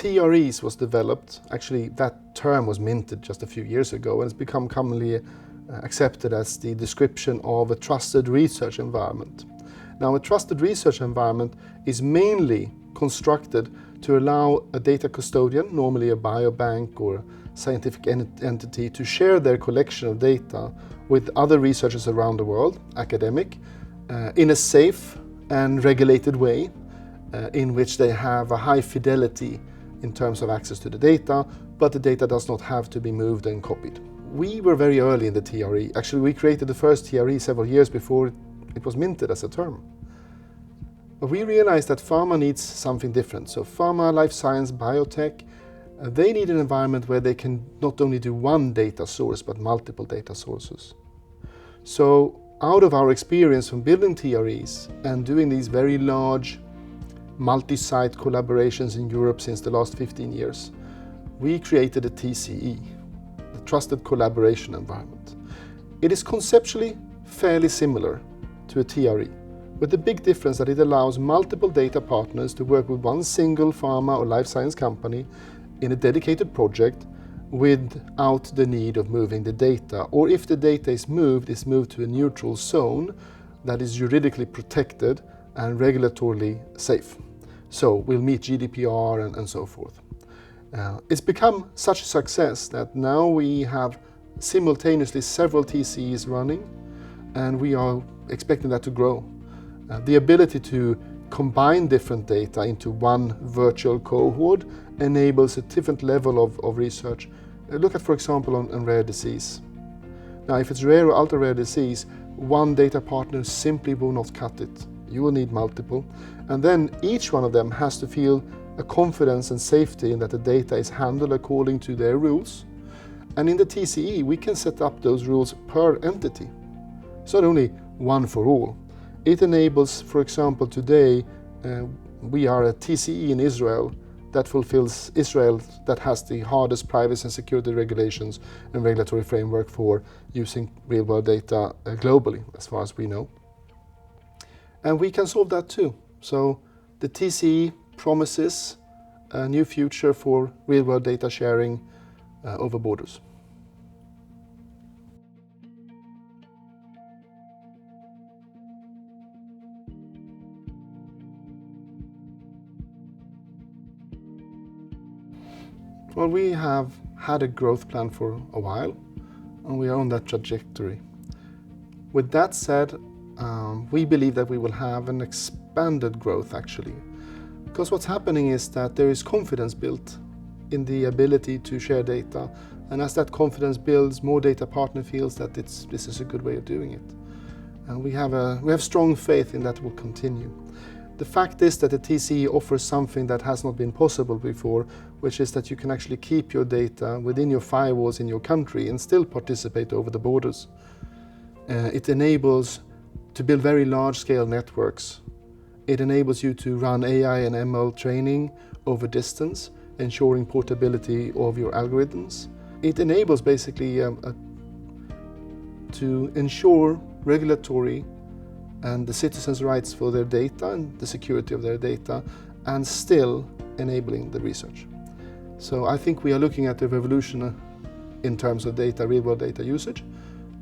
TREs was developed, actually that term was minted just a few years ago, and it's become commonly accepted as the description of a trusted research environment. Now, a trusted research environment is mainly constructed to allow a data custodian, normally a biobank or a scientific entity, to share their collection of data with other researchers around the world, academic, in a safe and regulated way, in which they have a high fidelity in terms of access to the data, but the data does not have to be moved and copied. We were very early in the TRE. Actually, we created the first TRE several years before it was minted as a term. But we realized that pharma needs something different. So pharma, life science, biotech, they need an environment where they can not only do one data source, but multiple data sources. So out of our experience from building TREs and doing these very large multi-site collaborations in Europe since the last 15 years, we created a TCE, the Trusted Collaboration Environment. It is conceptually fairly similar to a TRE, with the big difference that it allows multiple data partners to work with one single pharma or life science company in a dedicated project without the need of moving the data, or if the data is moved to a neutral zone that is juridically protected and regulatorily safe. So we'll meet GDPR and so forth. It's become such a success that now we have simultaneously several TCEs running, and we are expecting that to grow. The ability to combine different data into one virtual cohort enables a different level of research. Look at, for example, on rare disease. Now, if it's rare or ultra-rare disease, one data partner simply will not cut it. You will need multiple. And then each one of them has to feel a confidence and safety in that the data is handled according to their rules. And in the TCE, we can set up those rules per entity. It's not only one for all. It enables, for example, today, we are a TCE in Israel that fulfills Israel, that has the hardest privacy and security regulations and regulatory framework for using real-world data globally, as far as we know. And we can solve that too. So the TCE promises a new future for real-world data sharing over borders. Well, we have had a growth plan for a while, and we are on that trajectory. With that said, we believe that we will have an expanded growth, actually. Because what's happening is that there is confidence built in the ability to share data, and as that confidence builds, more data partner feels that this is a good way of doing it. And we have strong faith in that will continue. The fact is that the TCE offers something that has not been possible before, which is that you can actually keep your data within your firewalls in your country and still participate over the borders. It enables to build very large-scale networks. It enables you to run AI and ML training over distance, ensuring portability of your algorithms. It enables basically to ensure regulatory and the citizens' rights for their data and the security of their data, and still enabling the research. So I think we are looking at a revolution in terms of data, real-world data usage,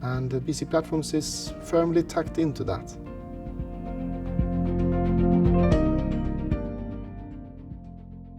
and BC Platforms is firmly tacked into that.